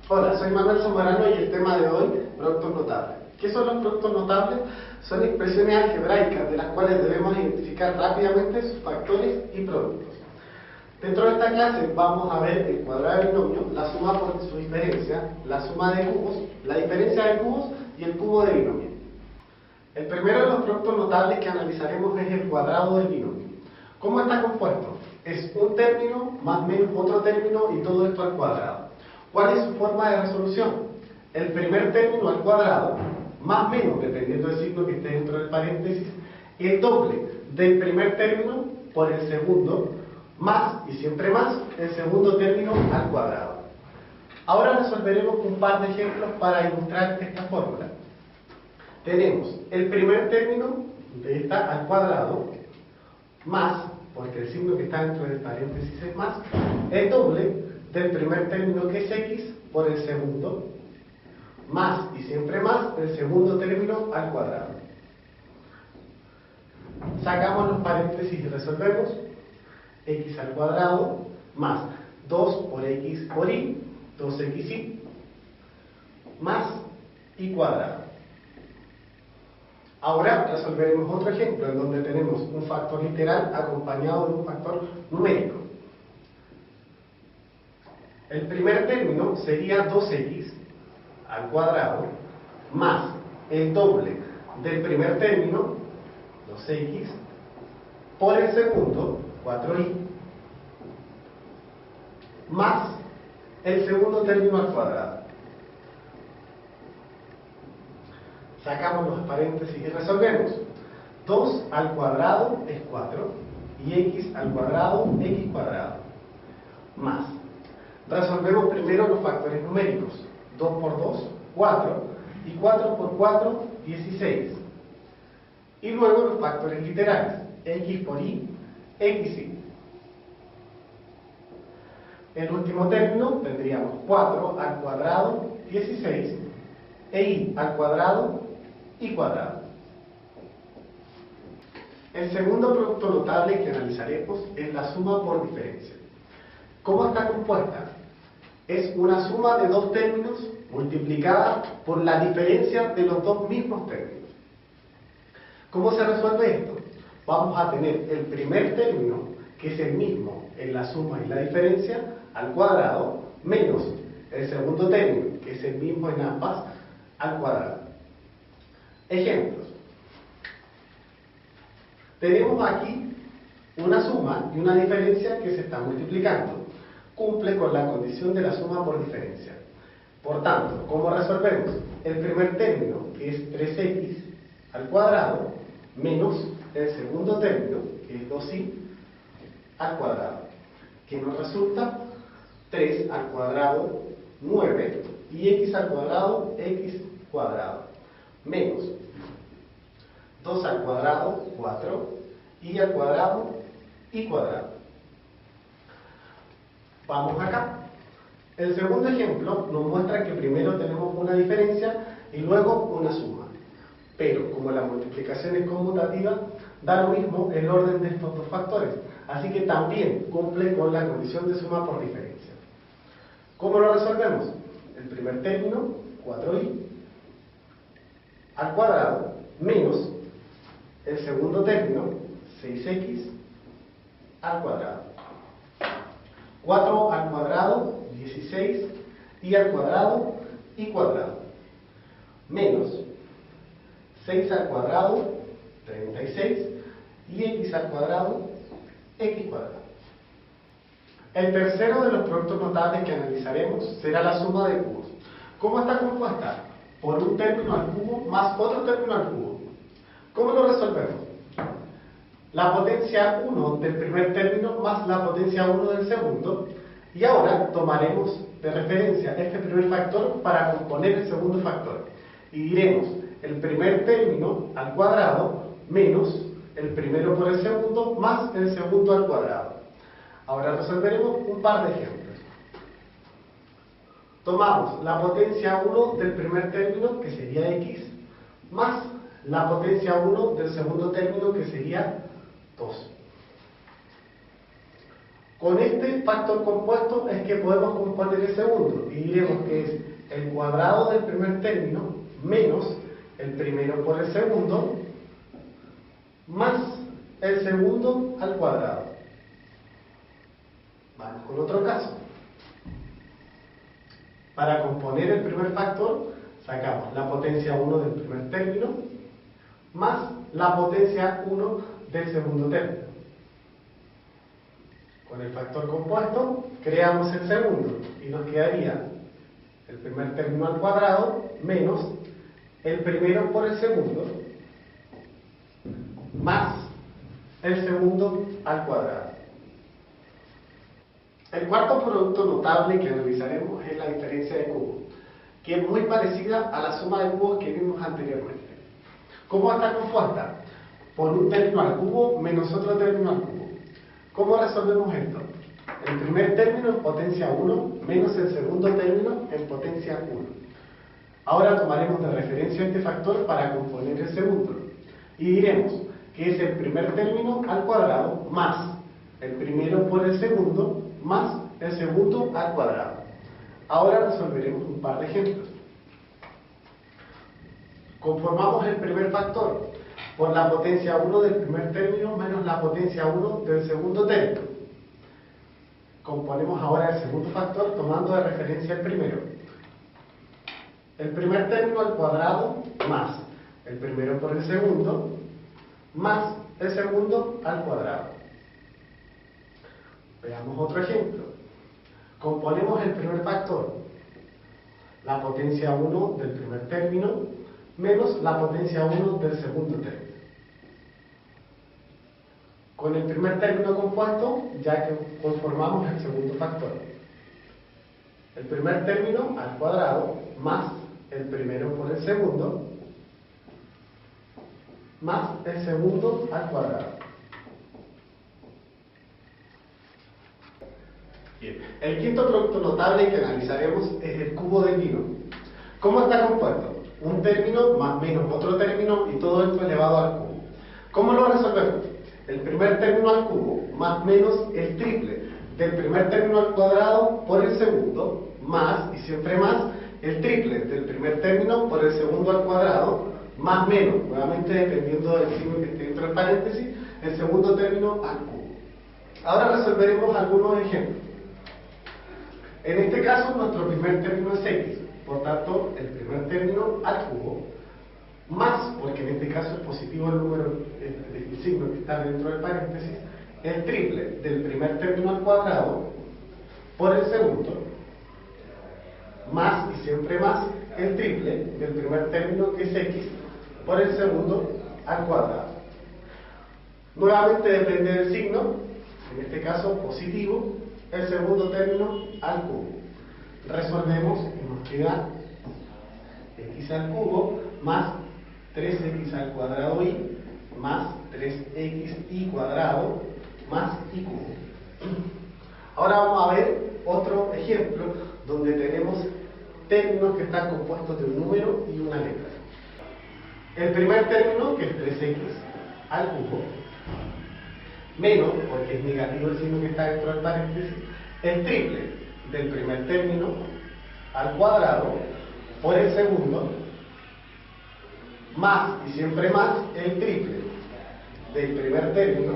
Hola, soy Manuel Zamorano y el tema de hoy, productos notables. ¿Qué son los productos notables? Son expresiones algebraicas de las cuales debemos identificar rápidamente sus factores y productos. Dentro de esta clase vamos a ver el cuadrado del binomio, la suma por su diferencia, la suma de cubos, la diferencia de cubos y el cubo del binomio. El primero de los productos notables que analizaremos es el cuadrado del binomio. ¿Cómo está compuesto? Es un término más menos otro término y todo esto al cuadrado. ¿Cuál es su forma de resolución? El primer término al cuadrado, más menos, dependiendo del signo que esté dentro del paréntesis, el doble del primer término por el segundo, más y siempre más el segundo término al cuadrado. Ahora resolveremos un par de ejemplos para ilustrar esta fórmula. Tenemos el primer término de esta al cuadrado, más, porque el signo que está dentro del paréntesis es más, el doble del primer término que es x por el segundo, más y siempre más el segundo término al cuadrado. Sacamos los paréntesis y resolvemos. X al cuadrado más 2 por x por y, 2xy, más y cuadrado. Ahora resolveremos otro ejemplo en donde tenemos un factor literal acompañado de un factor numérico. El primer término sería 2x al cuadrado más el doble del primer término, 2x, por el segundo, 4y, más el segundo término al cuadrado. Sacamos los paréntesis y resolvemos. 2 al cuadrado es 4 y x al cuadrado, x cuadrado, más. Resolvemos primero los factores numéricos. 2 por 2, 4, y 4 por 4, 16. Y luego los factores literales, x por y, xy. El último término tendríamos 4 al cuadrado, 16, e y al cuadrado, y cuadrado. El segundo producto notable que analizaremos es la suma por diferencia. ¿Cómo está compuesta? Es una suma de dos términos multiplicada por la diferencia de los dos mismos términos. ¿Cómo se resuelve esto? Vamos a tener el primer término, que es el mismo en la suma y la diferencia, al cuadrado, menos el segundo término, que es el mismo en ambas, al cuadrado. Ejemplos. Tenemos aquí una suma y una diferencia que se está multiplicando. Cumple con la condición de la suma por diferencia. Por tanto, ¿cómo resolvemos? El primer término, que es 3x al cuadrado, menos el segundo término, que es 2y al cuadrado, que nos resulta 3 al cuadrado, 9, y x al cuadrado, x cuadrado, menos 2 al cuadrado, 4, y al cuadrado, y cuadrado. Vamos acá. El segundo ejemplo nos muestra que primero tenemos una diferencia y luego una suma. Pero como la multiplicación es conmutativa, da lo mismo el orden de estos dos factores. Así que también cumple con la condición de suma por diferencia. ¿Cómo lo resolvemos? El primer término, 4y, al cuadrado, menos el segundo término, 6x, al cuadrado. 4 al cuadrado, 16, y al cuadrado, y cuadrado, menos 6 al cuadrado, 36, y x al cuadrado, x cuadrado. El tercero de los productos notables que analizaremos será la suma de cubos. ¿Cómo está compuesta? Por un término al cubo más otro término al cubo. ¿Cómo lo resolvemos? La potencia 1 del primer término más la potencia 1 del segundo, y ahora tomaremos de referencia este primer factor para componer el segundo factor, y diremos el primer término al cuadrado menos el primero por el segundo más el segundo al cuadrado. Ahora resolveremos un par de ejemplos. Tomamos la potencia 1 del primer término, que sería x, más la potencia 1 del segundo término, que sería 2. Con este factor compuesto es que podemos componer el segundo, y diremos que es el cuadrado del primer término menos el primero por el segundo más el segundo al cuadrado. Vamos con otro caso. Para componer el primer factor, sacamos la potencia 1 del primer término más la potencia 1 del segundo término. Con el factor compuesto, creamos el segundo y nos quedaría el primer término al cuadrado menos el primero por el segundo más el segundo al cuadrado. El cuarto producto notable que analizaremos es la diferencia de cubos, que es muy parecida a la suma de cubos que vimos anteriormente. ¿Cómo está compuesta? Por un término al cubo menos otro término al cubo. ¿Cómo resolvemos esto? El primer término en potencia 1 menos el segundo término en potencia 1. Ahora tomaremos de referencia este factor para componer el segundo. Y diremos que es el primer término al cuadrado más el primero por el segundo más el segundo al cuadrado. Ahora resolveremos un par de ejemplos. Conformamos el primer factor por la potencia 1 del primer término menos la potencia 1 del segundo término. Componemos ahora el segundo factor tomando de referencia el primero. El primer término al cuadrado más el primero por el segundo más el segundo al cuadrado. Veamos otro ejemplo. Componemos el primer factor, la potencia 1 del primer término menos la potencia 1 del segundo término. Con el primer término compuesto, ya que conformamos el segundo factor. El primer término al cuadrado más el primero por el segundo más el segundo al cuadrado. Bien. El quinto producto notable que analizaremos es el cubo del vino. ¿Cómo está compuesto? Un término más menos otro término y todo esto elevado al cubo. ¿Cómo lo resolvemos? El primer término al cubo más menos el triple del primer término al cuadrado por el segundo más y siempre más el triple del primer término por el segundo al cuadrado más menos, nuevamente dependiendo del signo que esté dentro del paréntesis, el segundo término al cubo. Ahora resolveremos algunos ejemplos. En este caso, nuestro primer término es x, por tanto, el primer término al cubo, más, porque en este caso es positivo el número, el signo que está dentro del paréntesis, el triple del primer término al cuadrado por el segundo, más y siempre más el triple del primer término que es x por el segundo al cuadrado. Nuevamente depende del signo, en este caso positivo, el segundo término al cubo. Resolvemos y nos queda x al cubo más 3x al cuadrado y más 3xy cuadrado más y cubo. Ahora vamos a ver otro ejemplo donde tenemos términos que están compuestos de un número y una letra. El primer término, que es 3x al cubo, menos, porque es negativo el signo que está dentro del paréntesis, el triple del primer término al cuadrado por el segundo, más y siempre más el triple del primer término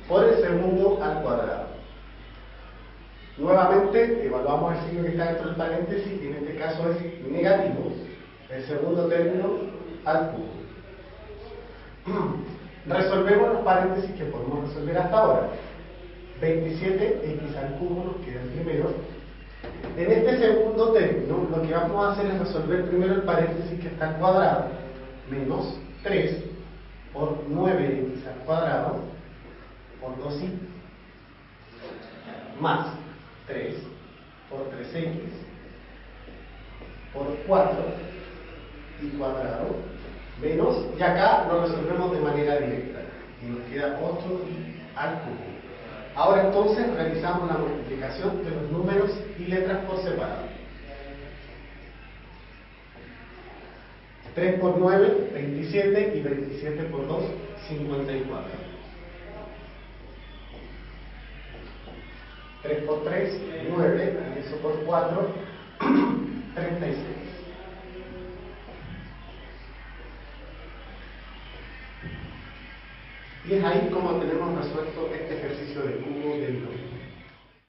por el segundo al cuadrado. Nuevamente evaluamos el signo que está dentro del paréntesis y en este caso es negativo, el segundo término al cubo. Resolvemos los paréntesis que podemos resolver hasta ahora. 27x al cubo nos queda el primero. En este segundo término, lo que vamos a hacer es resolver primero el paréntesis que está al cuadrado, menos 3 por 9x al cuadrado por 2y, más 3 por 3x por 4 y cuadrado, menos, y acá lo resolvemos de manera directa, y nos queda 8y al cubo. Ahora entonces realizamos la multiplicación de los números y letras por separado. 3 por 9, 27, y 27 por 2, 54. 3 por 3, 9, y eso por 4, 36. Y es ahí como tenemos resuelto este ejercicio de cubo de binomio.